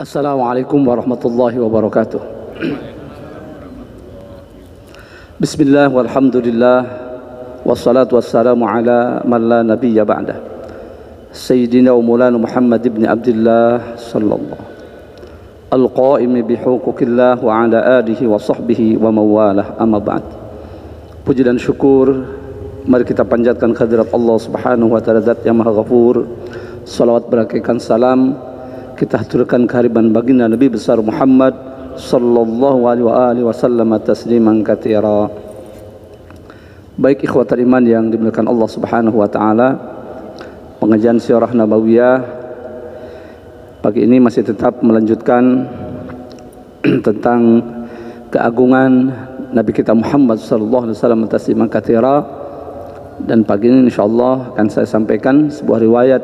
Assalamualaikum warahmatullahi wabarakatuh. Bismillah walhamdulillah wassalatu wassalamu ala man la nabiyya ba'dah Sayyidina wa maulana Muhammad ibn Abdullah sallallahu al-qa'imi bihuquqillah wa ala alihi wa sahbihi wa mawalah, amma ba'd. Puji dan syukur mari kita panjatkan kehadirat Allah subhanahu wa ta'ala, zat yang maha ghafur. Salawat berakaikan salam kita haturkan kehadiran baginda Nabi besar Muhammad sallallahu alaihi wasallam tasliman katsira. Baik ikhwatal iman yang dimuliakan Allah Subhanahu wa taala, pengajian sirah nabawiyah pagi ini masih tetap melanjutkan tentang keagungan Nabi kita Muhammad sallallahu alaihi wasallam tasliman katsira, dan pagi ini insyaallah akan saya sampaikan sebuah riwayat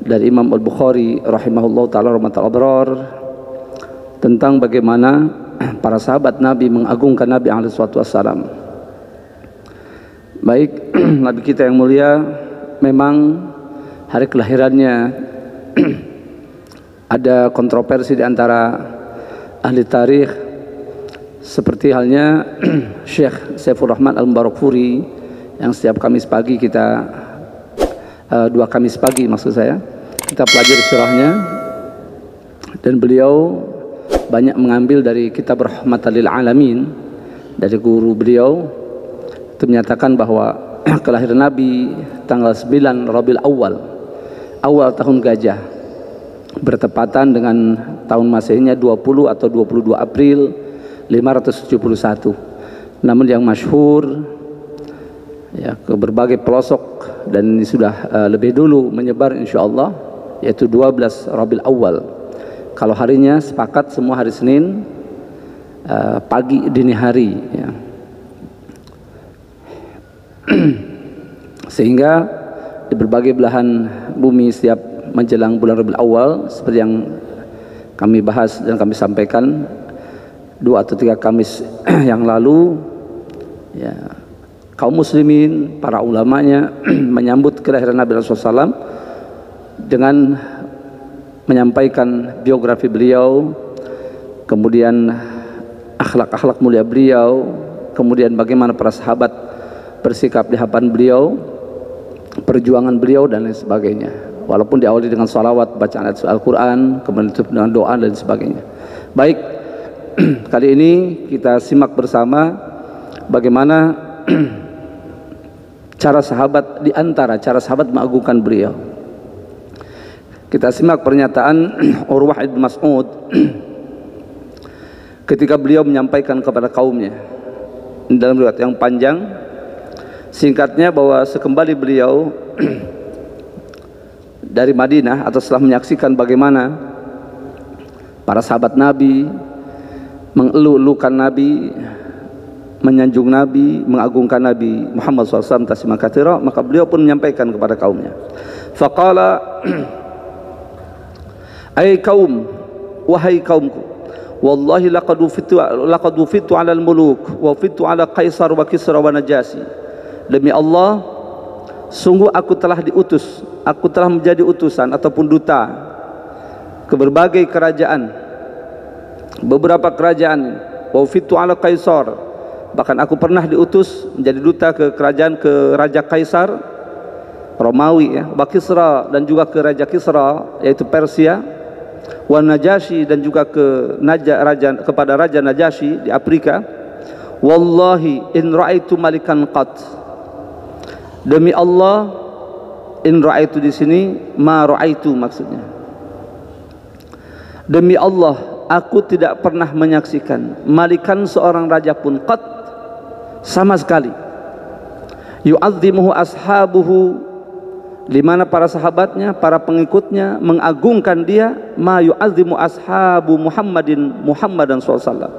dari Imam Al-Bukhari rahimahullah ta'ala rahmatul abrar tentang bagaimana para sahabat Nabi mengagungkan Nabi alaihi wassalam. Baik, Nabi kita yang mulia memang hari kelahirannya ada kontroversi di antara ahli tarikh, seperti halnya Syekh Saifur Rahman Al-Mubarakfuri yang setiap Kamis pagi kita dua Kamis pagi maksud saya kita pelajari sirahnya, dan beliau banyak mengambil dari kitab Rahmatan lil Alamin dari guru beliau. Itu menyatakan bahwa kelahiran Nabi tanggal 9 Rabiul Awal, awal tahun gajah, bertepatan dengan tahun Masehinya 20 atau 22 April 571. Namun yang masyhur ya ke berbagai pelosok, dan ini sudah lebih dulu menyebar insyaallah, yaitu 12 Rabiul Awal. Kalau harinya sepakat semua hari Senin pagi dini hari ya. Sehingga di berbagai belahan bumi setiap menjelang bulan Rabiul Awal, seperti yang kami bahas dan kami sampaikan 2 atau 3 Kamis yang lalu ya, kaum muslimin, para ulamanya menyambut kelahiran Nabi SAW dengan menyampaikan biografi beliau, kemudian akhlak-akhlak mulia beliau, kemudian bagaimana para sahabat bersikap di hadapan beliau, perjuangan beliau dan lain sebagainya. Walaupun diawali dengan salawat, bacaan ayat Al-Quran, kemudian ditutup dengan doa dan sebagainya. Baik, kali ini kita simak bersama bagaimana cara sahabat, di antara cara sahabat mengagungkan beliau. Kita simak pernyataan Urwah bin Mas'ud ketika beliau menyampaikan kepada kaumnya dalam riwayat yang panjang. Singkatnya bahwa sekembali beliau dari Madinah atau setelah menyaksikan bagaimana para sahabat Nabi mengeluh-elukan Nabi, menyanjung Nabi, mengagungkan Nabi Muhammad SAW tasliman katsira, maka beliau pun menyampaikan kepada kaumnya. Faqala, ay kaum, wahai kaumku, wallahi laqad ufitu ala al-muluk wa ufitu ala Kaisar wa Kisra wa Najasi. Demi Allah, sungguh aku telah diutus, aku telah menjadi utusan ataupun duta ke berbagai kerajaan, beberapa kerajaan. Wa ufitu ala Kaisar, bahkan aku pernah diutus menjadi duta ke kerajaan, ke Raja Kaisar Romawi ya, wa Kisra, dan juga ke Raja Kisra yaitu Persia, wa Najasyi, dan juga ke kepada Raja Najasyi di Afrika. Wallahi in ra'aitu malikan qat, demi Allah, in ra'aitu di sini ma ra'aitu maksudnya, demi Allah aku tidak pernah menyaksikan malikan seorang raja pun qat sama sekali, yu'azzimuhu ashabuhu, di mana para sahabatnya, para pengikutnya mengagungkan dia, ma yu'azzimu ashabu Muhammadan SAW,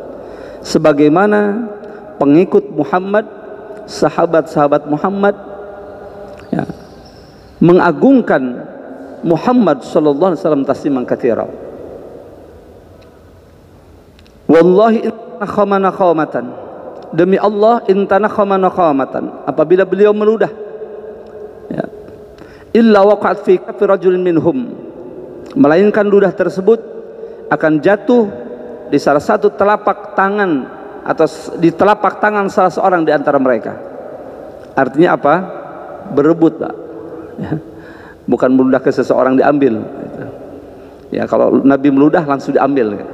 sebagaimana pengikut Muhammad, sahabat-sahabat Muhammad ya, mengagungkan Muhammad sallallahu alaihi wasallam tasliman katsira. Wallahi inna khamana khamatan, demi Allah intana khamana khamatan, apabila beliau meludah ya, illa waqa'at fi kaffi rajulin minhum, melainkan ludah tersebut akan jatuh di salah satu telapak tangan atau di telapak tangan salah seorang di antara mereka. Artinya apa? Berebut, Pak. Ya. Bukan meludah ke seseorang diambil. Ya, kalau Nabi meludah langsung diambil.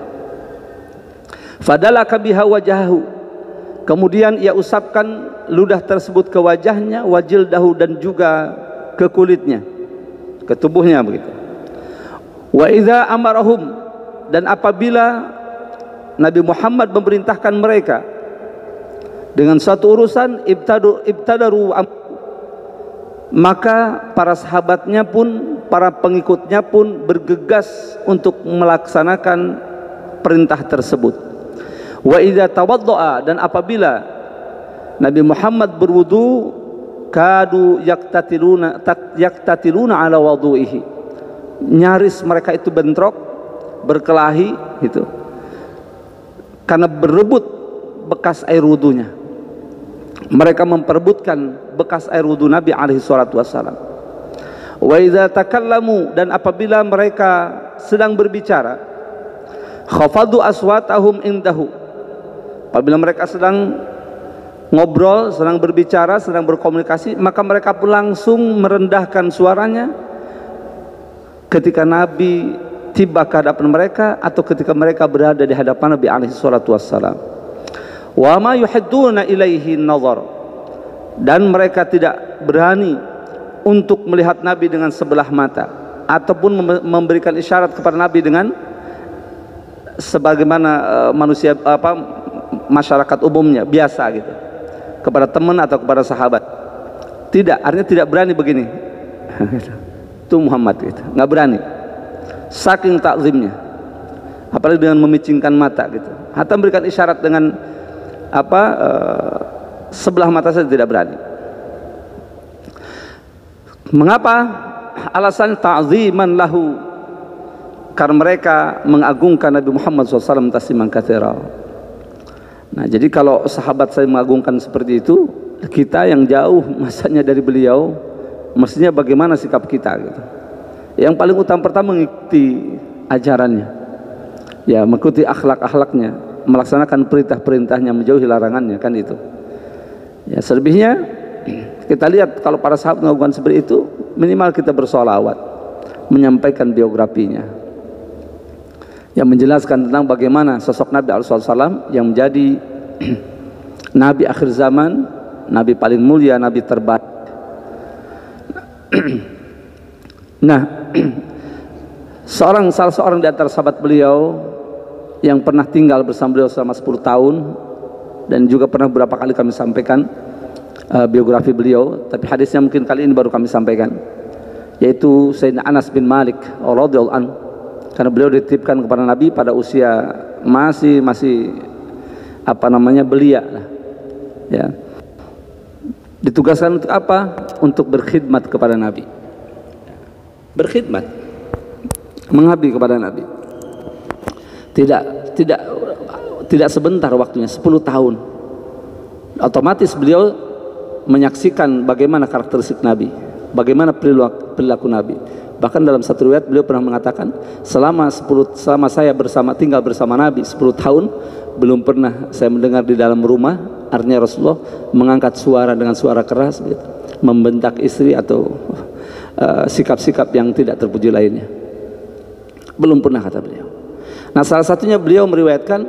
Fadalaka biha wajahu. Kemudian ia usapkan ludah tersebut ke wajahnya, wajildahu, dan juga ke kulitnya, ke tubuhnya begitu. Wa idza amarahum, dan apabila Nabi Muhammad memerintahkan mereka dengan satu urusan, ibtadaru, maka para sahabatnya pun, para pengikutnya pun bergegas untuk melaksanakan perintah tersebut. Wa idza tawaddaa, dan apabila Nabi Muhammad berwudu, kadu yaktatiluna ala wudu'ihi, nyaris mereka itu bentrok, berkelahi gitu, karena berebut bekas air wudunya. Mereka memperebutkan bekas air wudu Nabi alaihi salatu wassalam. Wa idza takallamu, dan apabila mereka sedang berbicara, khafadu aswatahum indahu, apabila mereka sedang ngobrol, sedang berbicara, sedang berkomunikasi, maka mereka pun langsung merendahkan suaranya ketika Nabi tiba ke hadapan mereka atau ketika mereka berada di hadapan Nabi alaihi salatu wassalam. Wa ma yuhidduna ilaihi nazar, dan mereka tidak berani untuk melihat Nabi dengan sebelah mata ataupun memberikan isyarat kepada Nabi dengan sebagaimana manusia masyarakat umumnya biasa gitu, kepada teman atau kepada sahabat. Tidak, artinya tidak berani begini. Itu Muhammad gitu, nggak berani. Saking takzimnya, apalagi dengan memicingkan mata gitu. Hatta memberikan isyarat dengan sebelah mata saja tidak berani. Mengapa? Alasan ta'ziman lahu, karena mereka mengagungkan Nabi Muhammad SAW tasliman katsira. Nah, jadi kalau sahabat saya mengagungkan seperti itu, kita yang jauh masanya dari beliau, mestinya bagaimana sikap kita gitu. Yang paling utama pertama mengikuti ajarannya, ya, mengikuti akhlak-akhlaknya, melaksanakan perintah-perintahnya, menjauhi larangannya, kan itu. Ya, selebihnya kita lihat kalau para sahabat melakukan seperti itu, minimal kita bersolawat, menyampaikan biografinya, yang menjelaskan tentang bagaimana sosok Nabi SAW yang menjadi Nabi akhir zaman, Nabi paling mulia, Nabi terbaik. Nah, salah seorang di antara sahabat beliau yang pernah tinggal bersama beliau selama 10 tahun, dan juga pernah beberapa kali kami sampaikan biografi beliau, tapi hadisnya mungkin kali ini baru kami sampaikan, yaitu Sayyidina Anas bin Malik radhiyallahu anhu, karena beliau dititipkan kepada Nabi pada usia masih belia lah, ya. Ditugaskan untuk apa? Untuk berkhidmat kepada Nabi, berkhidmat, mengabdi kepada Nabi. Tidak sebentar waktunya, 10 tahun. Otomatis beliau menyaksikan bagaimana karakteristik Nabi, bagaimana perilaku Nabi. Bahkan dalam satu riwayat beliau pernah mengatakan, selama saya tinggal bersama Nabi 10 tahun, belum pernah saya mendengar di dalam rumah, artinya Rasulullah mengangkat suara dengan suara keras gitu, membentak istri atau sikap-sikap yang tidak terpuji lainnya. Belum pernah, kata beliau. Nah, salah satunya beliau meriwayatkan,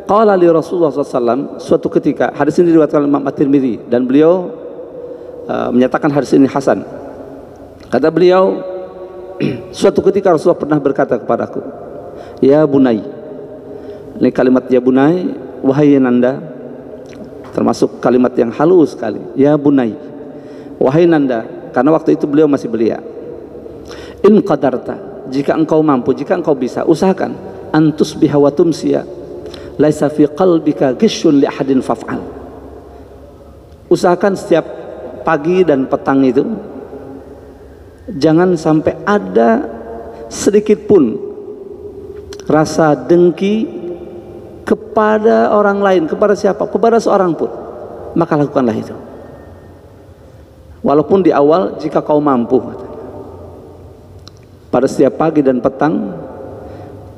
qala li Rasulullah SAW, suatu ketika, hadis ini diriwayatkan oleh Imam At-Tirmidzi, dan beliau menyatakan hadis ini hasan. Kata beliau, suatu ketika Rasulullah pernah berkata kepadaku, ya bunai. Ini kalimat ya bunai, wahai nanda, termasuk kalimat yang halus sekali. Ya bunai, wahai nanda, karena waktu itu beliau masih belia. In qadarta, jika engkau mampu, jika engkau bisa, usahakan antus biha wa tumsiya laisa fi qalbika ghishun li ahadin faf'al. Usahakan setiap pagi dan petang itu jangan sampai ada sedikit pun rasa dengki kepada orang lain, kepada siapa? Kepada seorang pun. Maka lakukanlah itu. Walaupun di awal, jika kau mampu, pada setiap pagi dan petang,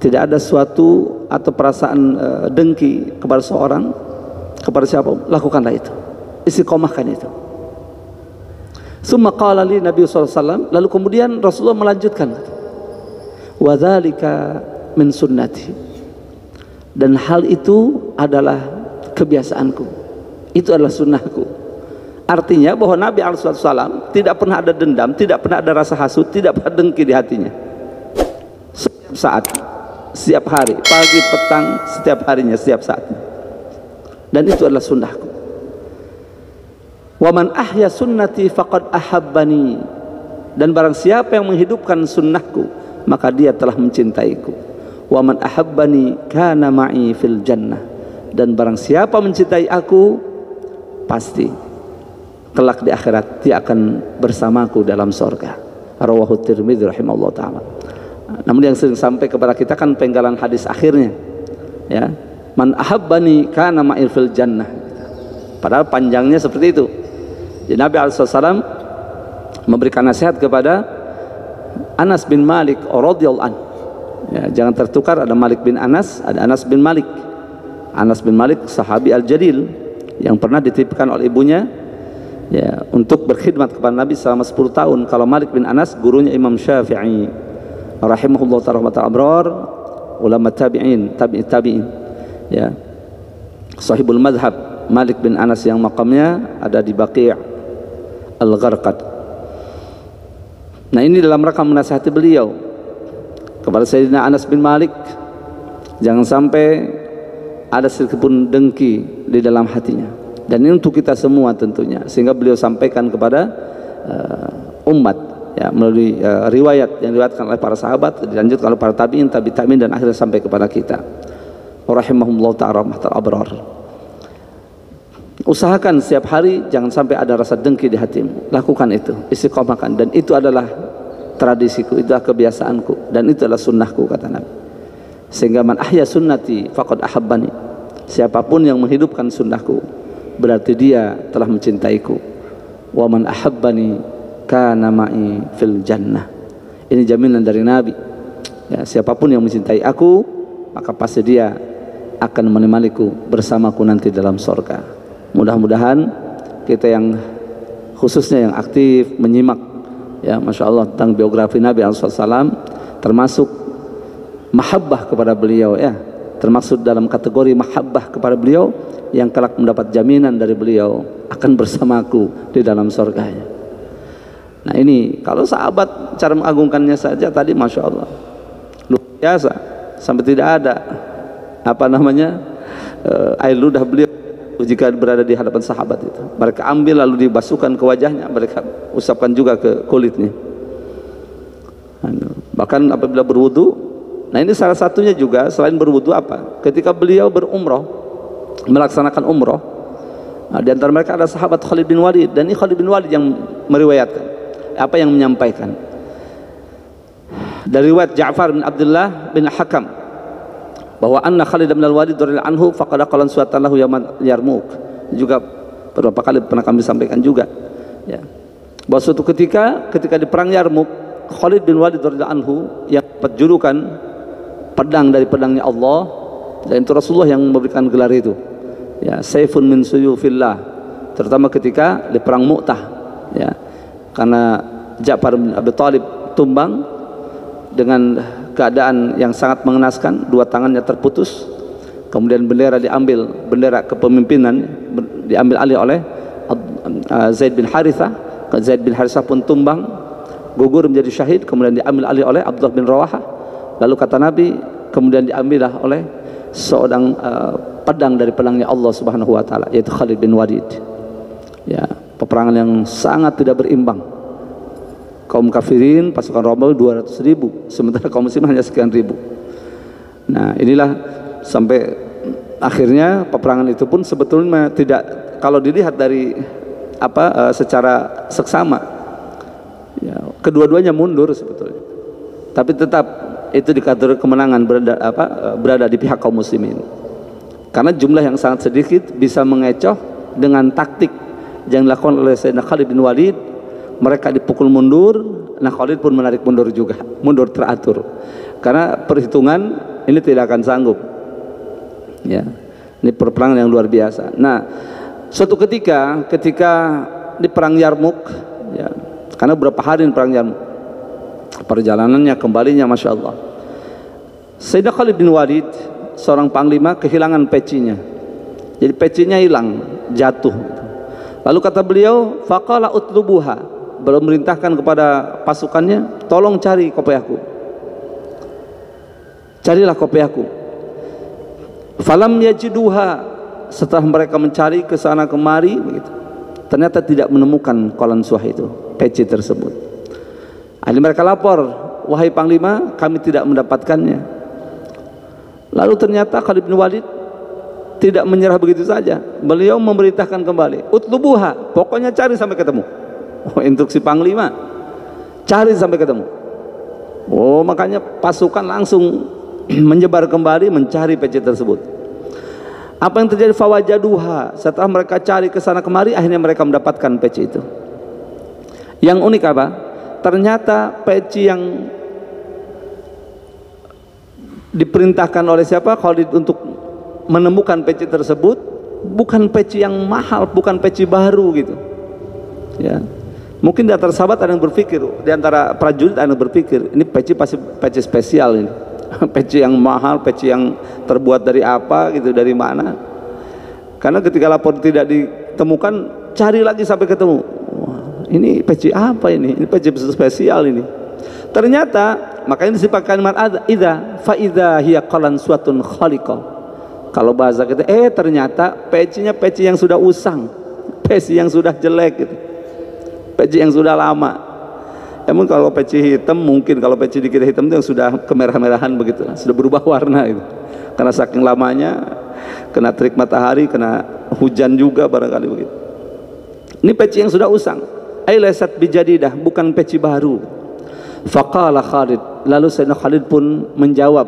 Tidak ada suatu atau perasaan dengki kepada seorang, kepada siapa, lakukanlah itu, istiqomahkan itu. Summa qala li Nabi SAW, lalu kemudian Rasulullah melanjutkan, wa dzalika min sunnati, dan hal itu adalah kebiasaanku, itu adalah sunnahku. Artinya bahwa Nabi SAW tidak pernah ada dendam, tidak pernah ada rasa hasud, tidak pernah dengki di hatinya. Setiap saat, setiap hari, pagi, petang, setiap harinya, setiap saat. Dan itu adalah sunnahku. Wa man ahya sunnati faqad ahabbani, dan barang siapa yang menghidupkan sunnahku maka dia telah mencintaiku. Wa man ahabbani kana ma'i fil jannah, dan barang siapa mencintai aku pasti kelak di akhirat dia akan bersamaku dalam surga. Rawahu Tirmidzi rahimahullah taala. Namun yang sering sampai kepada kita kan penggalan hadis akhirnya, ya, man ahabbani kana ma'i fil jannah, padahal panjangnya seperti itu. Jadi Nabi SAW memberikan nasihat kepada Anas bin Malik radhiyallahu anhu, ya, jangan tertukar, ada Malik bin Anas, ada Anas bin Malik. Anas bin Malik sahabi al-jalil yang pernah dititipkan oleh ibunya, ya, untuk berkhidmat kepada Nabi selama 10 tahun. Kalau Malik bin Anas gurunya Imam Syafi'i rahimahullah ta'ala abrar, ulama tabi'in, tabi'in, ya, sahibul madhab. Malik bin Anas yang makamnya ada di Baqi' Al-Gharqad. Nah, ini dalam rangka menasihati beliau kepada Sayyidina Anas bin Malik, jangan sampai ada sedikit pun dengki di dalam hatinya. Dan ini untuk kita semua tentunya, sehingga beliau sampaikan kepada umat, ya, melalui riwayat yang diriwayatkan oleh para sahabat, dilanjutkan oleh para tabi'in, tabi'in, dan akhirnya sampai kepada kita. Rahimahumullah ta'ala rahmatal abrar. Usahakan setiap hari jangan sampai ada rasa dengki di hatimu. Lakukan itu, istiqomahkan, dan itu adalah tradisiku, itu adalah kebiasaanku, dan itu adalah sunnahku, kata Nabi. Sehingga man ahya sunnati faqad ahabbani, siapapun yang menghidupkan sunnahku berarti dia telah mencintaiku. Wa man ahabbani kana ma'i fil jannah. Ini jaminan dari Nabi, ya, siapapun yang mencintai aku maka pasti dia akan menemaniku bersamaku nanti dalam surga. Mudah-mudahan kita yang khususnya yang aktif menyimak, ya, Masya Allah, tentang biografi Nabi SAW, termasuk mahabbah kepada beliau, ya, termasuk dalam kategori mahabbah kepada beliau yang kelak mendapat jaminan dari beliau akan bersamaku di dalam surganya. Nah, ini kalau sahabat cara mengagungkannya saja tadi Masya Allah luar biasa, sampai tidak ada apa namanya air ludah beliau jika berada di hadapan sahabat itu. Mereka ambil lalu dibasuhkan ke wajahnya, mereka usapkan juga ke kulitnya. Bahkan apabila berwudu, nah ini salah satunya juga selain berwudu apa? Ketika beliau berumrah, melaksanakan umrah, nah, di antara mereka ada sahabat Khalid bin Walid, dan ini Khalid bin Walid yang meriwayatkan, apa yang menyampaikan dari riwayat Ja'far bin Abdullah bin Hakam bahwa anna Khalid bin Walid radhiyallahu anhu faqad qalan suatan lahu yaman Yarmuk. Juga beberapa kali pernah kami sampaikan juga, ya, bahwa suatu ketika di perang Yarmuk, Khalid bin Walid radhiyallahu anhu yang dapat julukan pedang dari pedangnya Allah, dan itu Rasulullah yang memberikan gelar itu, ya, saifun min suyufillah, terutama ketika di perang Mu'tah, ya, karena Ja'far bin Abi Thalib tumbang dengan keadaan yang sangat mengenaskan, dua tangannya terputus, kemudian bendera diambil, bendera kepemimpinan diambil alih oleh Zaid bin Harithah. Zaid bin Harithah pun tumbang, gugur menjadi syahid, kemudian diambil alih oleh Abdullah bin Rawahah. Lalu kata Nabi, kemudian diambillah oleh seorang pedang dari pedangnya Allah Subhanahu wa taala, yaitu Khalid bin Walid. Ya, peperangan yang sangat tidak berimbang. Kaum kafirin pasukan Romawi 200.000, sementara kaum muslim hanya sekian ribu. Nah, inilah sampai akhirnya peperangan itu pun sebetulnya tidak, kalau dilihat dari apa secara seksama, ya, kedua-duanya mundur sebetulnya, tapi tetap itu dikategorikan kemenangan berada di pihak kaum muslimin, karena jumlah yang sangat sedikit bisa mengecoh dengan taktik yang dilakukan oleh Sayyidina Khalid bin Walid. Mereka dipukul mundur, nah Khalid pun menarik mundur juga, mundur teratur, karena perhitungan ini tidak akan sanggup. Ya, ini perperangan yang luar biasa. Nah, suatu ketika di perang Yarmuk, ya, karena berapa hari di perang Yarmuk, perjalanannya kembalinya, masya Allah. Sayyidina Khalid bin Walid, seorang panglima, kehilangan pecinya. Jadi pecinya hilang, jatuh. Lalu kata beliau, faqala utlubuha, beliau merintahkan kepada pasukannya, tolong cari kopiahku, carilah kopiahku. Falam yajiduha, setelah mereka mencari ke sana kemari begitu, ternyata tidak menemukan qalansuah itu, peci tersebut. Akhirnya mereka lapor, wahai panglima, kami tidak mendapatkannya. Lalu ternyata Khalid bin Walid tidak menyerah begitu saja. Beliau memerintahkan kembali, utlubuha, pokoknya cari sampai ketemu. Oh, instruksi panglima, cari sampai ketemu. Oh, makanya pasukan langsung menyebar kembali mencari peci tersebut. Apa yang terjadi? Fawajaduha, setelah mereka cari ke sana kemari, akhirnya mereka mendapatkan peci itu. Yang unik apa? Ternyata peci yang diperintahkan oleh siapa? Khalid untuk menemukan peci tersebut bukan peci yang mahal, bukan peci baru gitu. Ya. Mungkin di antara sahabat ada yang berpikir, di antara prajurit ada yang berpikir, ini peci pasti peci spesial ini. Peci yang mahal, peci yang terbuat dari apa gitu, dari mana? Karena ketika lapor tidak ditemukan, cari lagi sampai ketemu. Wah, ini peci apa ini? Ini peci spesial ini. Ternyata makanya disebut kalimat idza fa idza hiya qalansuatun khaliqah. Kalau bahasa kita, ternyata pecinya peci yang sudah usang, peci yang sudah jelek gitu, peci yang sudah lama. Emang kalau peci hitam, mungkin kalau peci di kita hitam itu yang sudah kemerah-merahan begitu, sudah berubah warna gitu. Karena saking lamanya, kena terik matahari, kena hujan juga barangkali begitu. Ini peci yang sudah usang. Laysat bijadidah, bukan peci baru. Faqala Khalid, lalu Sayyidina Khalid pun menjawab,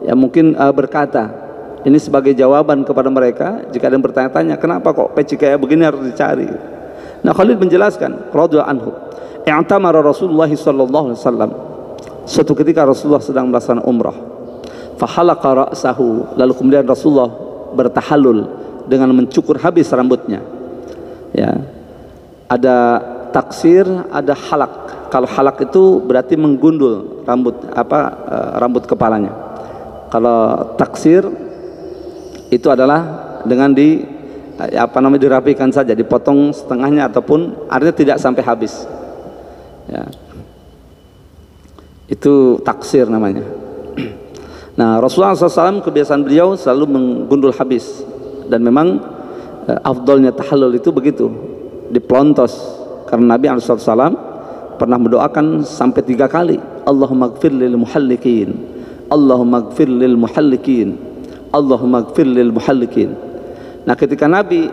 ya mungkin berkata, ini sebagai jawaban kepada mereka jika ada yang bertanya-tanya, kenapa kok peci kayak begini harus dicari. Nah, Khalid menjelaskan, radhiyallahu anhu, i'tamara Rasulullah sallallahu alaihi wasallam, suatu ketika Rasulullah sedang melaksanakan umrah, fahalaqa ra'sahu, lalu kemudian Rasulullah bertahallul dengan mencukur habis rambutnya. Ya, ada taksir, ada halak. Kalau halak itu berarti menggundul rambut rambut kepalanya. Kalau taksir itu adalah dengan dirapikan saja, dipotong setengahnya ataupun artinya tidak sampai habis. Ya. Itu taksir namanya. Nah, Rasulullah SAW kebiasaan beliau selalu menggundul habis, dan memang afdolnya tahallul itu begitu, diplontos, karena Nabi SAW pernah mendoakan sampai 3 kali, Allahumma gfir lil muhallikin, Allahumma gfir lil muhallikin, Allahumma gfir lil muhallikin. Nah, ketika Nabi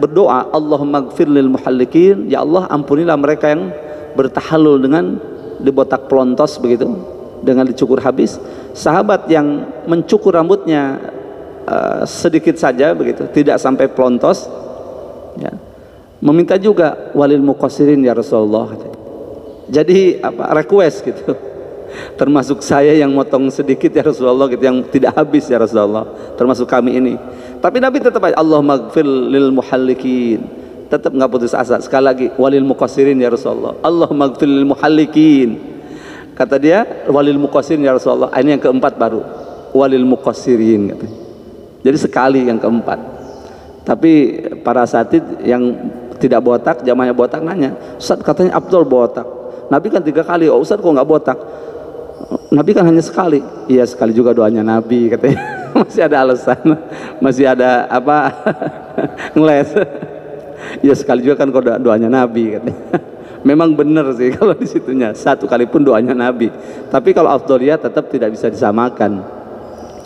berdoa Allahumma gfir lil muhallikin, ya Allah ampunilah mereka yang bertahallul dengan dibotak pelontos begitu, dengan dicukur habis. Sahabat yang mencukur rambutnya sedikit saja begitu, tidak sampai pelontos, ya, meminta juga walil muqassirin ya Rasulullah. Jadi request gitu, termasuk saya yang motong sedikit ya Rasulullah gitu, yang tidak habis ya Rasulullah, termasuk kami ini. Tapi Nabi tetap aja Allahumma gfir lil muhallikin, tetap nggak putus asa. Sekali lagi walil muqassirin ya Rasulullah, Allahumma gfir lil muhallikin. Kata dia walil muqassirin ya Rasulullah. Ini yang keempat baru walil muqassirin katanya. Jadi sekali yang keempat. Tapi para asatid yang tidak botak, jamaahnya botak nanya, Ustaz katanya Abdul botak, Nabi kan 3 kali, oh Ustaz kok nggak botak? Nabi kan hanya sekali. Iya, sekali juga doanya Nabi katanya. Masih ada alasan, masih ada ngeles. Ya sekali juga kan doanya Nabi katanya. Memang benar sih kalau di situnya 1 kali pun doanya Nabi. Tapi kalau afdholiyah tetap tidak bisa disamakan.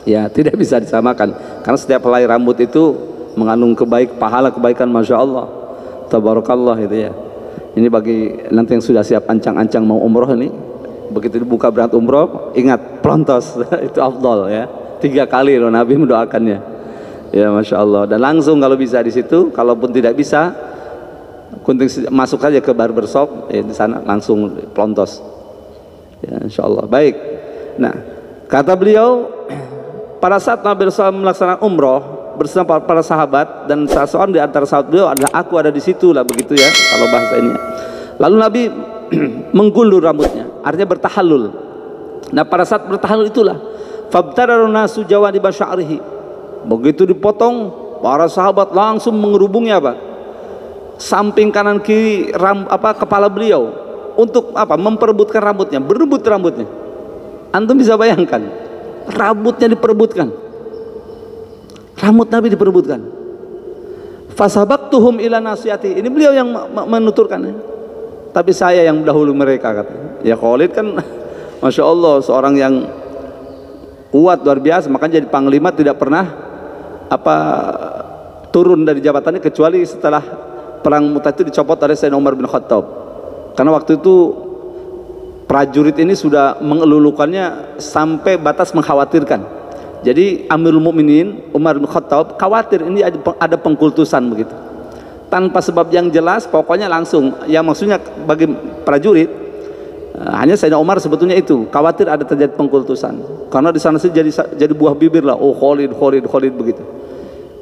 Ya, tidak bisa disamakan. Karena setiap helai rambut itu mengandung pahala kebaikan, masya Allah, tabarakallah itu ya. Ini bagi nanti yang sudah siap ancang-ancang mau umroh ini, begitu dibuka berangkat umroh, ingat pelontos itu afdol ya. 3 kali loh Nabi mendoakannya. Ya masya Allah. Dan langsung kalau bisa di situ, kalaupun tidak bisa, masuk saja ke barbershop, di sana langsung pelontos. Ya insya Allah. Baik. Nah, Kata beliau, pada saat Nabi SAW melaksanakan umroh bersama para sahabat, dan salah seorang di antara sahabat beliau adalah aku, ada di situ lah, begitu ya kalau bahasa ini. Lalu Nabi menggulur rambutnya, artinya bertahallul. Nah pada saat bertahallul itulah fabtararun nasu jawadi basyarihi, begitu dipotong para sahabat langsung mengerubungi apa, samping kanan kiri kepala beliau untuk apa, memperebutkan rambutnya, berebut rambutnya. Antum bisa bayangkan, rambutnya diperebutkan, rambut Nabi diperebutkan. Fasabaqtuhum ila nasiyati, ini beliau yang menuturkan, tapi saya yang dahulu mereka, kata. Ya Khalid kan Masya Allah seorang yang kuat luar biasa, makanya jadi panglima tidak pernah turun dari jabatannya kecuali setelah perang Mu'tah itu dicopot oleh Sayyidina Umar bin Khattab, karena waktu itu prajurit ini sudah mengelulukannya sampai batas mengkhawatirkan. Jadi Amirul Mukminin Umar bin Khattab khawatir ini ada pengkultusan begitu, tanpa sebab yang jelas, pokoknya langsung, ya maksudnya bagi prajurit hanya Sayyidina Umar sebetulnya itu khawatir ada terjadi pengkultusan, karena di sana sih jadi buah bibir lah, oh Khalid begitu,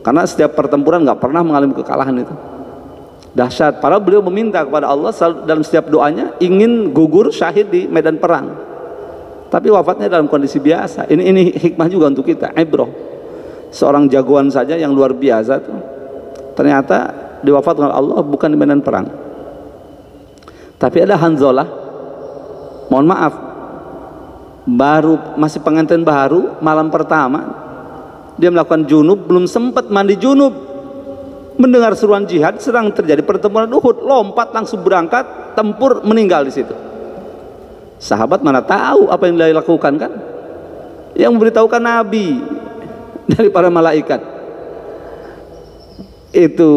karena setiap pertempuran nggak pernah mengalami kekalahan itu. Dahsyat. Padahal beliau meminta kepada Allah dalam setiap doanya ingin gugur syahid di medan perang, tapi wafatnya dalam kondisi biasa. Ini hikmah juga untuk kita, ibroh. Seorang jagoan saja yang luar biasa tuh, ternyata diwafatkan oleh Allah bukan di medan perang. Tapi ada Hanzalah, mohon maaf, masih pengantin baru, malam pertama dia melakukan junub, belum sempat mandi junub, mendengar seruan jihad, sedang terjadi pertempuran Uhud, lompat langsung berangkat tempur, meninggal di situ. Sahabat mana tahu apa yang dia lakukan kan? Yang memberitahukan Nabi dari para malaikat. Itu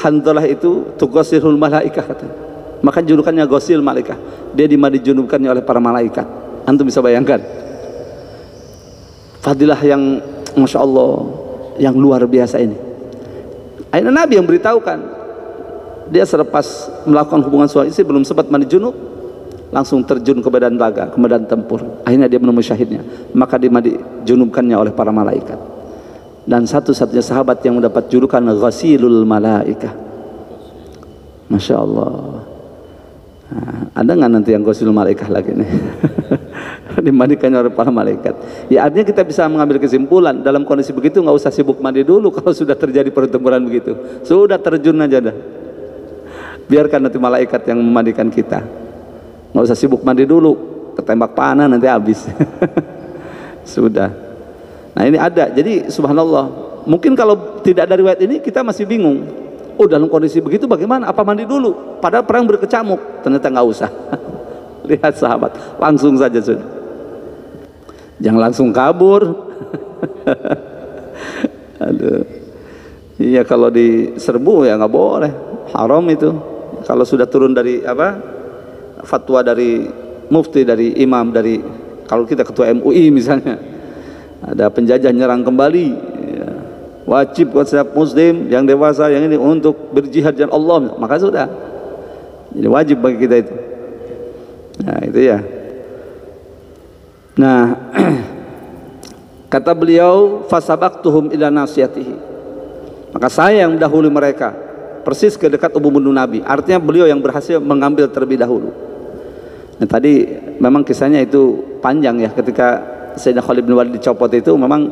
Hanzalah itu tughasirul malaikah, kata. Maka julukannya ghasil malaikah. Dia dimadi-junubkannya oleh para malaikat. Antum bisa bayangkan fadilah yang Masya Allah, yang luar biasa ini. Akhirnya Nabi yang beritahukan, dia selepas melakukan hubungan suami istri belum sempat mandi junub, langsung terjun ke medan laga, ke medan tempur. Akhirnya dia menemui syahidnya, maka dimadi junubkannya oleh para malaikat. Dan satu-satunya sahabat yang mendapat julukan ghasilul malaikah. Masya Allah. Nah, ada nggak nanti yang ghasilul malaikah lagi nih? Dimandikannya oleh para malaikat. Ya artinya kita bisa mengambil kesimpulan dalam kondisi begitu nggak usah sibuk mandi dulu. Kalau sudah terjadi pertempuran begitu, sudah terjun aja dah, biarkan nanti malaikat yang memandikan kita, nggak usah sibuk mandi dulu, ketembak panah nanti habis. Sudah. Nah ini ada, jadi subhanallah, mungkin kalau tidak ada riwayat ini kita masih bingung, oh dalam kondisi begitu bagaimana, apa mandi dulu, padahal perang berkecamuk. Ternyata nggak usah. Lihat sahabat, langsung saja sudah. Jangan langsung kabur. Aduh. Iya kalau diserbu ya nggak boleh, haram itu. Kalau sudah turun dari fatwa dari mufti, dari imam, dari kalau kita ketua MUI misalnya, ada penjajah nyerang kembali, ya, wajib buat setiap muslim yang dewasa yang ini untuk berjihad jalan Allah, maka sudah. Jadi wajib bagi kita itu. Nah itu ya. Nah kata beliau, fasabaqtuhum ila nasiyatihi, maka saya yang mendahului mereka persis ke dekat membunuh Nabi. Artinya beliau yang berhasil mengambil terlebih dahulu. Nah tadi memang kisahnya itu panjang ya, ketika Sayyidina Khalid bin Walid dicopot itu memang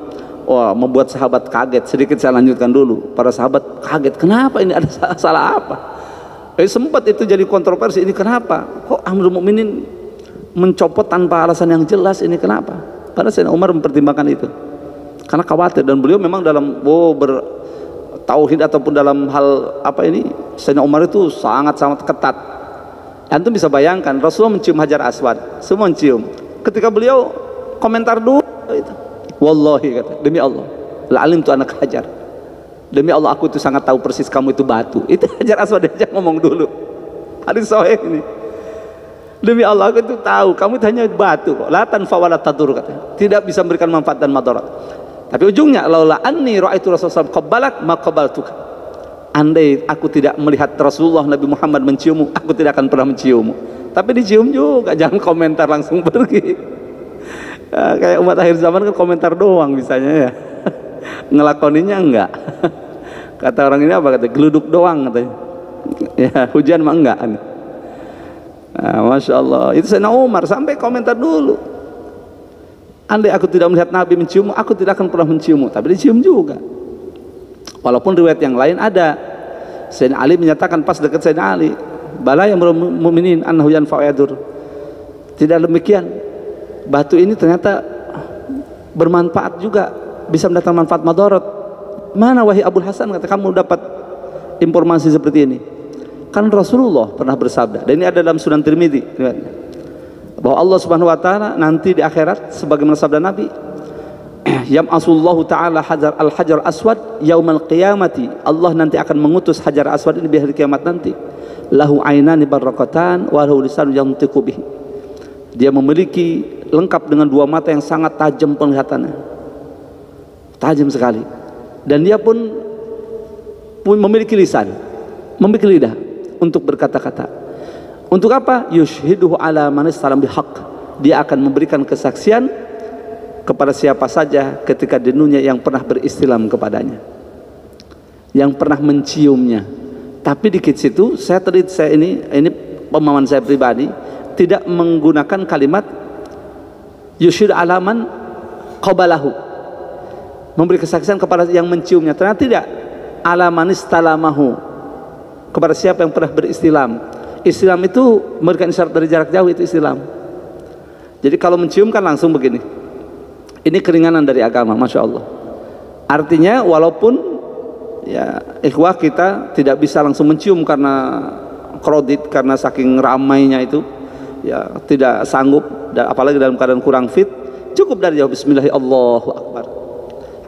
membuat sahabat kaget. Sedikit saya lanjutkan dulu. Para sahabat kaget, kenapa ini, ada salah apa? Sempat itu jadi kontroversi, ini kenapa kok Amirul Mukminin mencopot tanpa alasan yang jelas, ini kenapa? Karena Sayyidina Umar mempertimbangkan itu, karena khawatir, dan beliau memang dalam bertauhid ataupun dalam hal Sayyidina Umar itu sangat-sangat ketat. Antum bisa bayangkan Rasulullah mencium Hajar Aswad, semua mencium. Ketika beliau komentar dulu itu, wallahi kata, demi Allah, la alim tu anak Hajar, demi Allah aku itu sangat tahu persis kamu itu batu. Itu Hajar Aswad aja ngomong dulu. Hadis sahih ini. Demi Allah aku itu tahu kamu itu hanya batu kok. La tanfa wa la tadur, katanya. Tidak bisa memberikan manfaat dan madarat. Tapi ujungnya, laula anni ra'aitu Rasulullah qabbalak ma qabbaltuka. Andai aku tidak melihat Rasulullah Nabi Muhammad menciummu, aku tidak akan pernah menciummu. Tapi dicium juga, jangan komentar langsung pergi. Kayak umat akhir zaman kan komentar doang misalnya ya. Ngelakoninya enggak. Kata orang ini apa, kata geluduk doang katanya. Ya hujan mah enggak. Nah, Masya Allah, itu Sayyidina Umar sampai komentar dulu. Andai aku tidak melihat Nabi menciummu, aku tidak akan pernah menciummu. Tapi dicium juga. Walaupun riwayat yang lain ada, Sayyidina Ali menyatakan pas dekat Sayyidina Ali, bala yang mu'minin annahu yanfa'u yadur. Tidak demikian, batu ini ternyata bermanfaat juga, bisa mendatangkan manfaat madarat. Mana wahai Abul Hasan, kata kamu dapat informasi seperti ini? Kan Rasulullah pernah bersabda, dan ini ada dalam Sunan Tirmidzi, bahwa Allah Subhanahu wa taala nanti di akhirat sebagaimana sabda Nabi, yam'asullahu ta'ala al-hajar aswad yaumal qiyamati, Allah nanti akan mengutus hajar aswad ini di hari kiamat nanti, lahu ainani barakatan wa lahu lisanun yantiqu bihi, dia memiliki lengkap dengan dua mata yang sangat tajam penglihatannya, tajam sekali, dan dia pun memiliki lisan, memiliki lidah untuk berkata-kata. Untuk apa? Yushhiduhu ala man istalam bihaq, dia akan memberikan kesaksian kepada siapa saja ketika di dunia yang pernah beristilam kepadanya, yang pernah menciumnya. Tapi di kitab situ saya ini pemahaman saya pribadi, tidak menggunakan kalimat yushhid ala man qabalahu, memberi kesaksian kepada yang menciumnya. Ternyata tidak, ala man istalamahu, kepada siapa yang pernah beristilam. Istilam itu memberikan isyarat dari jarak jauh, itu istilam. Jadi kalau mencium kan langsung begini. Ini keringanan dari agama, Masya Allah. Artinya walaupun ya ikhwah kita tidak bisa langsung mencium karena kredit, karena saking ramainya itu ya tidak sanggup, dan apalagi dalam keadaan kurang fit, cukup dari jauh bismillahirrahmanirrahim Allahu Akbar.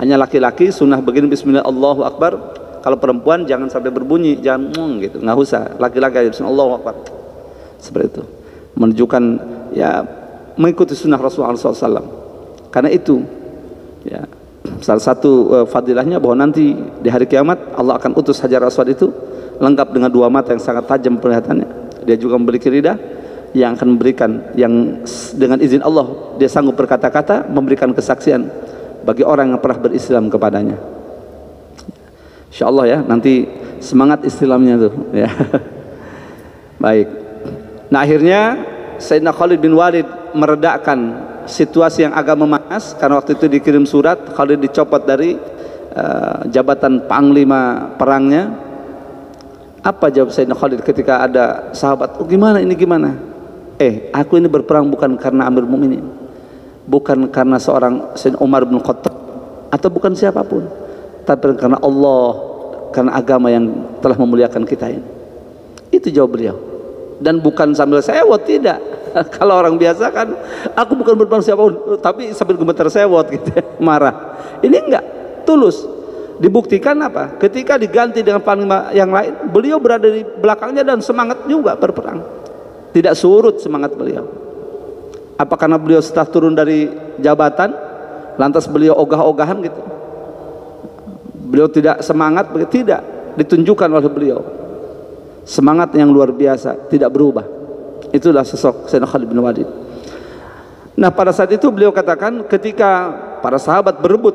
Hanya laki-laki sunnah begini bismillahirrahmanirrahim Allahu Akbar. Kalau perempuan jangan sampai berbunyi, jangan gitu, nggak usah. Laki-laki aja bismillahirrahmanirrahim Allahu Akbar, seperti itu, menunjukkan ya mengikuti sunnah Rasulullah SAW. Karena itu ya salah satu fadilahnya, bahwa nanti di hari kiamat Allah akan utus hajar aswad itu lengkap dengan dua mata yang sangat tajam penglihatannya. Dia juga memiliki lidah yang akan memberikan, yang dengan izin Allah dia sanggup berkata-kata, memberikan kesaksian bagi orang yang pernah berislam kepadanya. Insya Allah ya, nanti semangat istilamnya tuh ya. Baik. Nah akhirnya Sayyidina Khalid bin Walid meredakan situasi yang agak memanas, karena waktu itu dikirim surat, Khalid dicopot dari jabatan panglima perangnya. Apa jawab Sayyidina Khalid ketika ada sahabat, oh gimana ini gimana? Aku ini berperang bukan karena Amir Mu'minin, bukan karena seorang Sayyidina Umar bin Khattab, atau bukan siapapun, tapi karena Allah, karena agama yang telah memuliakan kita ini. Itu jawab beliau, dan bukan sambil sewot, tidak. Kalau orang biasa kan, aku bukan berperang siapapun, tapi sambil gemetar sewot gitu ya, marah. Ini enggak, tulus. Dibuktikan apa? Ketika diganti dengan panglima yang lain, beliau berada di belakangnya dan semangat juga berperang, tidak surut semangat beliau. Apa karena beliau setelah turun dari jabatan lantas beliau ogah-ogahan gitu? Beliau tidak semangat, tidak, ditunjukkan oleh beliau semangat yang luar biasa, tidak berubah. Itulah sosok Sayyidina Khalid bin Walid. Nah pada saat itu beliau katakan, ketika para sahabat berebut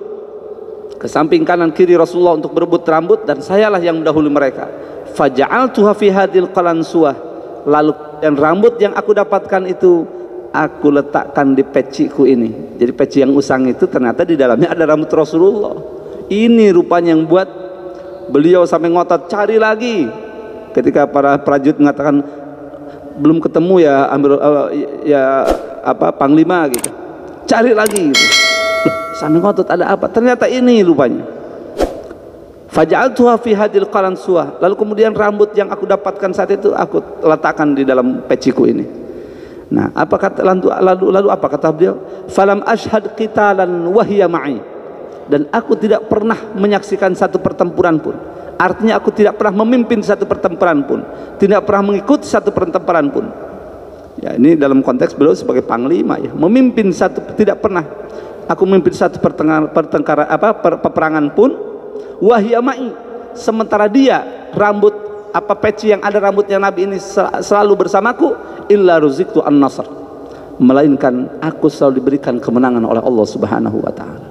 ke samping kanan kiri Rasulullah untuk berebut rambut, dan sayalah yang mendahului mereka, faja'altuha fi hadil qalansuah, lalu dan rambut yang aku dapatkan itu aku letakkan di peciku ini. Jadi peci yang usang itu ternyata di dalamnya ada rambut Rasulullah. Ini rupanya yang buat beliau sampai ngotot cari lagi. Ketika para prajurit mengatakan belum ketemu ya panglima gitu, cari lagi gitu. Sampai ngotot ada apa? Ternyata ini rupanya. Faja'altuha fi hadil qalansuah, lalu kemudian rambut yang aku dapatkan saat itu aku letakkan di dalam peciku ini. Nah, apa kata lalu apa kata beliau? Falam ashhad qitalan wa hiya ma'i, dan aku tidak pernah menyaksikan satu pertempuran pun. Artinya aku tidak pernah memimpin satu pertempuran pun, tidak pernah mengikuti satu pertempuran pun. Ya, ini dalam konteks beliau sebagai panglima ya, memimpin satu, tidak pernah aku memimpin satu peperangan pun. Wahya ma'i, sementara dia rambut peci yang ada rambutnya Nabi ini selalu bersamaku, illa ruziktu an-nasr, melainkan aku selalu diberikan kemenangan oleh Allah Subhanahu wa taala.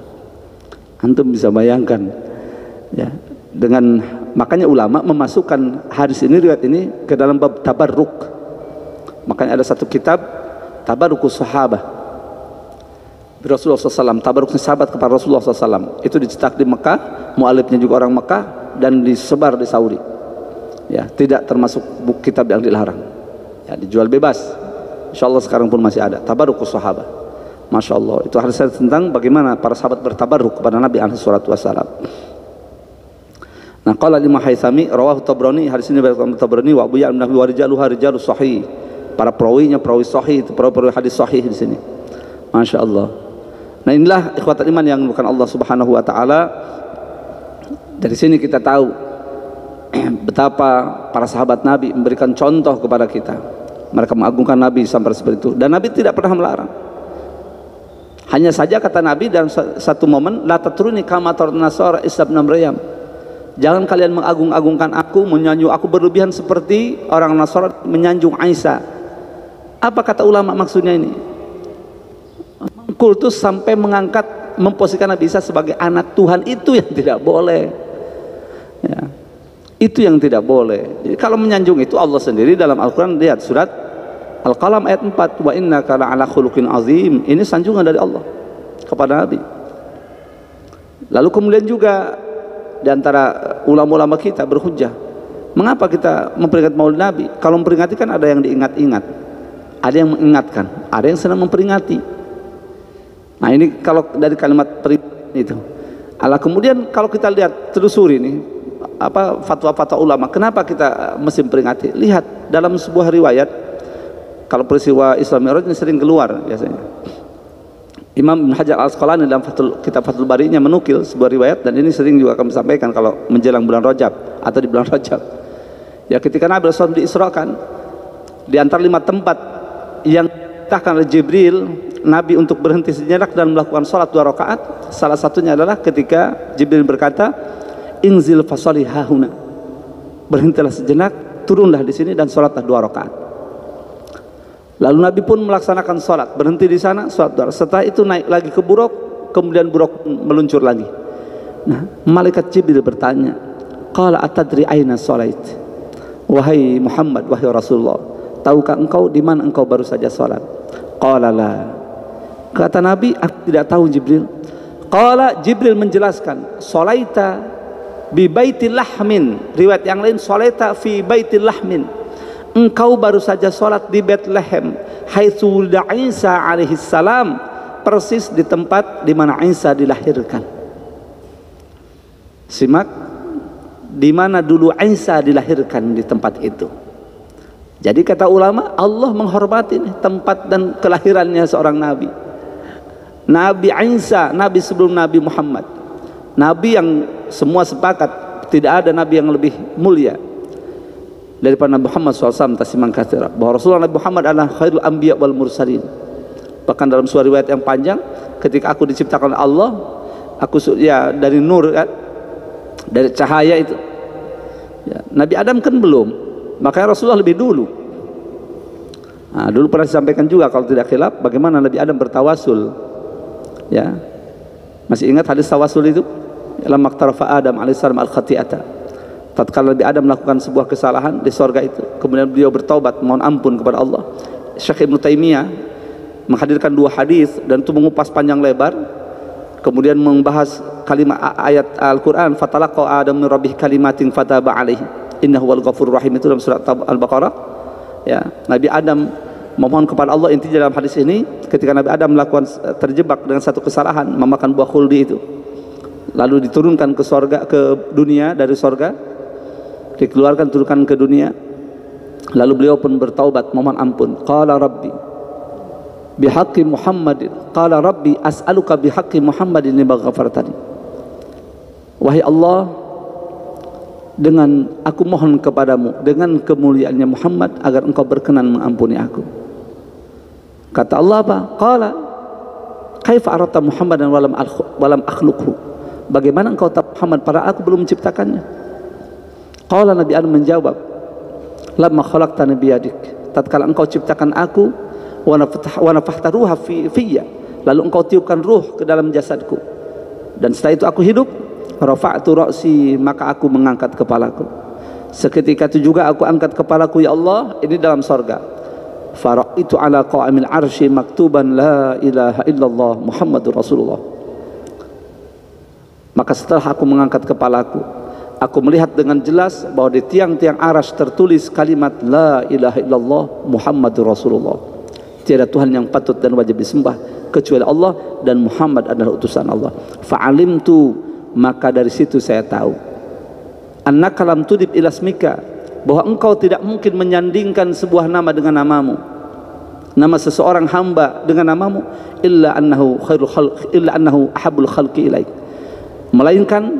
Antum bisa bayangkan ya, dengan makanya ulama memasukkan hadis ini, riwayat ini ke dalam bab tabarruk. Makanya ada satu kitab Tabarrukus Sahabah Rasulullah SAW, tabarruknya sahabat kepada Rasulullah SAW. Itu dicetak di Mekah, mualifnya juga orang Mekah, dan disebar di Saudi. Ya, tidak termasuk buku kitab yang dilarang. Ya, dijual bebas. Insyaallah sekarang pun masih ada. Tabarrukus Sahabah. Masya Allah. Itu hadis tentang bagaimana para sahabat bertabarruk kepada Nabi alaihi salatu wassalam. Nah, qala Imam Haythami rawahu Tabrani, hadis ini dari Tabrani wa Abu Ya'la wa rijaluha rijalus sahih. Para perawinya perawi sahih, itu perawi hadis sahih di sini. Masya Allah. Nah, inilah ikhwatul iman yang bukan Allah Subhanahu wa taala. Dari sini kita tahu betapa para sahabat Nabi memberikan contoh kepada kita. Mereka mengagungkan Nabi sampai seperti itu, dan Nabi tidak pernah melarang. Hanya saja kata Nabi dalam satu momen, la tatruni kama tatrun nasara Isa bin Maryam. Jangan kalian mengagung-agungkan aku, menyanjung aku berlebihan seperti orang Nasara menyanjung Isa. Apa kata ulama maksudnya ini? Kultus sampai mengangkat, memposisikan Nabi Isa sebagai anak Tuhan, itu yang tidak boleh. Ya, itu yang tidak boleh. Jadi kalau menyanjung itu Allah sendiri dalam Al-Quran, lihat surat Al-Qalam ayat 4, wa innaka la'ala khuluqin azim. Ini sanjungan dari Allah kepada Nabi. Lalu kemudian juga di antara ulama-ulama kita berhujjah, mengapa kita memperingati Maulid Nabi? Kalau memperingati kan ada yang diingat-ingat, ada yang mengingatkan, ada yang senang memperingati. Nah, ini kalau dari kalimat peringatan itu. Kemudian kalau kita lihat telusuri nih apa fatwa-fatwa ulama, kenapa kita mesti memperingati? Lihat dalam sebuah riwayat, kalau peristiwa Isra Mi'raj ini sering keluar biasanya. Imam Ibn Hajar Al-Asqalani dalam kitab Fathul Bari-nya menukil sebuah riwayat, dan ini sering juga kami sampaikan kalau menjelang bulan Rajab atau di bulan Rajab. Ya, ketika Nabi SAW diisrakan, di antara 5 tempat yang ditahkan oleh Jibril Nabi untuk berhenti sejenak dan melakukan sholat 2 rakaat, salah satunya adalah ketika Jibril berkata, inzil fasoli hahuna, berhentilah sejenak, turunlah di sini dan sholatlah 2 rakaat. Lalu Nabi pun melaksanakan sholat, berhenti di sana, sholat 2 rakaat. Setelah itu naik lagi ke buruk, kemudian buruk meluncur lagi. Nah, malaikat Jibril bertanya, qala atadri aina sholait? Wahai Muhammad, wahai Rasulullah, tahukah engkau di mana engkau baru saja sholat? Qala la. Kata Nabi, aku tidak tahu Jibril. Qala, Jibril menjelaskan, sholaita bi baitil lahmin. Riwayat yang lain, sholaita fi baitil lahmin. Engkau baru saja sholat di Bethlehem, haitsu wulida Isa alaihi salam, persis di tempat di mana Isa dilahirkan. Simak, di mana dulu Isa dilahirkan, di tempat itu. Jadi kata ulama, Allah menghormati tempat dan kelahirannya seorang nabi. Nabi Isa, nabi sebelum Nabi Muhammad, nabi yang semua sepakat tidak ada nabi yang lebih mulia daripada Nabi Muhammad SAW, tasiman katsira, bahwa Rasulullah Nabi Muhammad adalah khairul anbiya wal mursalin. Bahkan dalam sebuah riwayat yang panjang, ketika aku diciptakan oleh Allah, aku ya dari nur kan, dari cahaya itu ya, Nabi Adam kan belum, makanya Rasulullah lebih dulu. Nah, dulu pernah disampaikan juga kalau tidak khilaf bagaimana Nabi Adam bertawasul. Ya, masih ingat hadis tawasul itu? Lamma qtarafa Adam alaihissalam al-khati'ata. Tatkala Nabi Adam melakukan sebuah kesalahan di sorga itu, kemudian beliau bertaubat mohon ampun kepada Allah. Syekh Ibnu Taimiyah menghadirkan 2 hadis dan itu mengupas panjang lebar, kemudian membahas kalimat ayat Al-Qur'an, fatalaqa Adam min rabbih kalimatin fataba alaihi innahu wal ghafurur rahim, itu dalam surat Al-Baqarah. Ya, Nabi Adam memohon kepada Allah. Intinya dalam hadis ini, ketika Nabi Adam melakukan terjebak dengan satu kesalahan, memakan buah khuldi itu, lalu diturunkan ke sorga, ke dunia, dari sorga dikeluarkan, turunkan ke dunia, lalu beliau pun bertaubat mohon ampun. Qala rabbi bihaqqi Muhammadin, qala rabbi as'aluka bihaqqi Muhammadin lima ghafartani. Wahai Allah, dengan aku mohon kepadamu dengan kemuliaannya Muhammad agar engkau berkenan mengampuni aku. Kata Allah apa? Qala kaifa arata Muhammadan walam akhluqhu, bagaimana engkau tahu Muhammad pada aku belum menciptakannya? Qala, Nabi Adam menjawab, lamma khalaqtani biyadik, tatkala engkau ciptakan aku wa nafakhta ruha fiyya, lalu engkau tiupkan ruh ke dalam jasadku, dan setelah itu aku hidup. Rafa'tu ra'si, maka aku mengangkat kepalaku. Seketika itu juga aku angkat kepalaku, ya Allah, ini dalam sorga. Fara'aitu ala qa'amil arsy maktuban la ilaha illallah Muhammadur Rasulullah. Maka setelah aku mengangkat kepalaku, aku melihat dengan jelas bahwa di tiang-tiang arsy tertulis kalimat la ilaha illallah Muhammadur Rasulullah. Tiada Tuhan yang patut dan wajib disembah kecuali Allah, dan Muhammad adalah utusan Allah. Fa'alimtu, maka dari situ saya tahu, annaka lam tudib ila ismika, bahwa engkau tidak mungkin menyandingkan sebuah nama dengan namamu, nama seseorang hamba dengan namamu, illa annahu khairul khalq, illa annahu ahabul khalqi ilaik, melainkan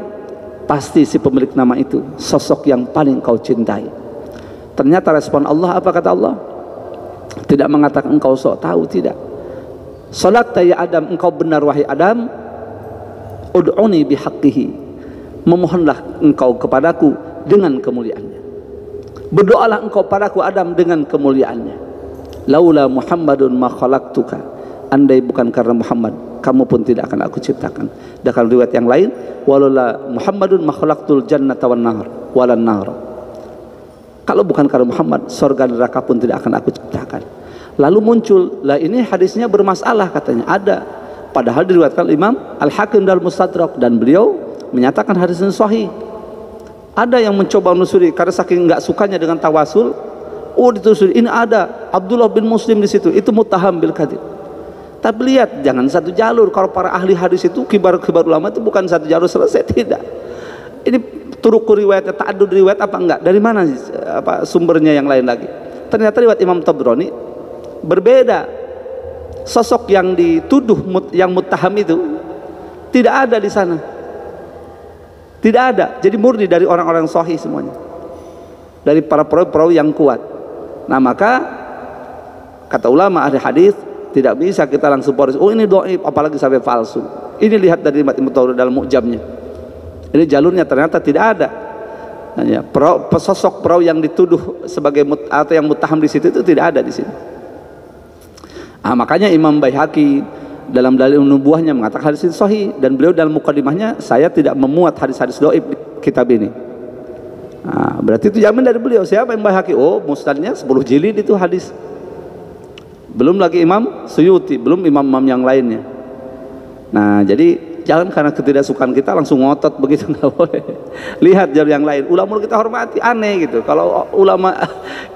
pasti si pemilik nama itu sosok yang paling kau cintai. Ternyata respon Allah, apa kata Allah? Tidak mengatakan engkau sok tahu, tidak. Salat ya Adam, engkau benar wahai Adam. Ud'uni bihaqqihi, memohonlah engkau kepadaku dengan kemuliaannya. Berdoalah engkau padaku Adam dengan kemuliaannya. Laula Muhammadun ma khalaqtuka, andai bukan karena Muhammad, kamu pun tidak akan aku ciptakan. Dan kalau riwayat yang lain, walaula Muhammadun ma khalaqtul jannata wan nar walan nar, kalau bukan karena Muhammad, surga dan neraka pun tidak akan aku ciptakan. Lalu muncul, lah ini hadisnya bermasalah katanya, ada. Padahal diriwayatkan Imam Al-Hakim dalam Mustadrak, dan beliau menyatakan hadisnya sahih. Ada yang mencoba menusuri karena saking nggak sukanya dengan tawasul, ditelusuri, ini ada Abdullah bin Muslim di situ, itu muttaham bil kadzib. Tapi lihat, jangan satu jalur. Kalau para ahli hadis itu, kibar-kibar ulama itu bukan satu jalur selesai, tidak. Ini turuk riwayatnya, ta'addud riwayat apa enggak? Dari mana apa sumbernya yang lain lagi? Ternyata riwayat Imam Tabrani berbeda. Sosok yang dituduh yang muttaham itu tidak ada di sana, tidak ada. Jadi murni dari orang-orang sahih semuanya, dari para perawi yang kuat. Nah maka kata ulama ahli hadis, tidak bisa kita langsung poris, oh ini dhaif, apalagi sampai palsu. Ini lihat dari Imam Tabrani dalam Mu'jamnya, ini jalurnya ternyata tidak ada. Hanya sosok perawi yang dituduh sebagai atau yang muttaham di situ itu tidak ada di sini. Makanya Imam Baihaqi dalam dalil nubuahnya mengatakan hadis ini sahih, dan beliau dalam mukadimahnya, saya tidak memuat hadis-hadis dhaif di kitab ini. Berarti itu jamin dari beliau. Siapa Imam Baihaqi? Oh, musnadnya 10 jilid itu hadis. Belum lagi Imam Suyuti, belum imam-imam yang lainnya. Nah, jadi jangan karena ketidaksukaan kita langsung ngotot begitu, nggak boleh. Lihat jalur yang lain. Ulama kita hormati, aneh gitu. Kalau ulama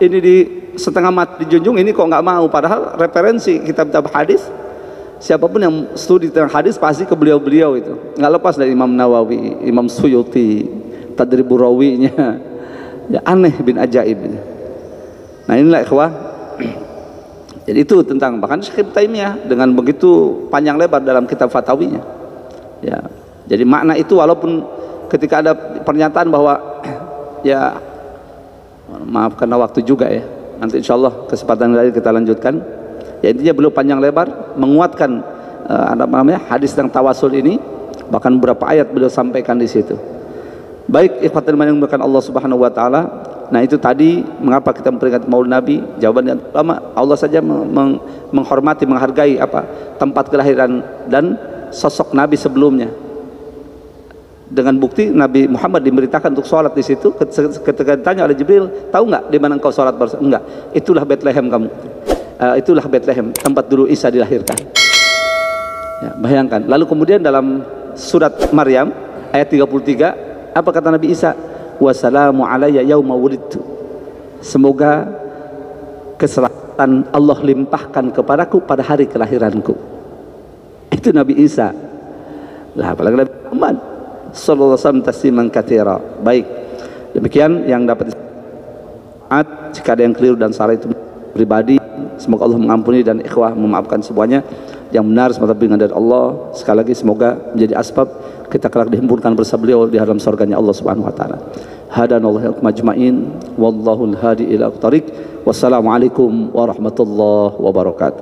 ini di setengah mati dijunjung, ini kok nggak mau, padahal referensi kitab-kitab hadis, siapapun yang studi tentang hadis pasti ke beliau-beliau itu, nggak lepas dari Imam Nawawi, Imam Suyuti, Tadribur Rawinya, ya aneh bin ajaib. Nah inilah ikhwah. Jadi itu tentang, bahkan Syekh Ibnu Taimiyah dengan begitu panjang lebar dalam kitab fatawinya, ya. Jadi makna itu, walaupun ketika ada pernyataan bahwa ya maaf karena waktu juga ya, nanti insya Allah kesempatan lain kita lanjutkan. Ya intinya beliau panjang lebar menguatkan hadis tentang tawasul ini, bahkan beberapa ayat beliau sampaikan di situ. Baik ikhwatul iman yang dimuliakan Allah Subhanahu wa taala. Nah itu tadi mengapa kita memperingati Maulid Nabi. Jawabannya ulama, Allah saja menghormati, menghargai tempat kelahiran dan sosok Nabi sebelumnya. Dengan bukti Nabi Muhammad diberitakan untuk sholat di situ. Ketika ditanya oleh Jibril, tahu nggak di mana engkau sholat? Enggak. Itulah Bethlehem kamu. Itulah Bethlehem, tempat dulu Isa dilahirkan. Ya, bayangkan. Lalu kemudian dalam surat Maryam ayat 33, apa kata Nabi Isa? Wassalamu alayya yauma wulidtu. Semoga keselamatan Allah limpahkan kepadaku pada hari kelahiranku. Itu Nabi Isa. Lah apalagi Nabi Muhammad sallallahu alaihi wasallam tasliman katsira. Baik, demikian yang dapat jika ada yang keliru dan salah itu pribadi, semoga Allah mengampuni dan ikhwah memaafkan semuanya. Yang benar semata bimbingan dari Allah. Sekali lagi semoga menjadi asbab kita kelak dihimpunkan bersama beliau di dalam surganya Allah Subhanahu wa taala. Hadanallahu majma'in wallahu al-hadi ila aqtarik. Wassalamualaikum warahmatullahi wabarakatuh.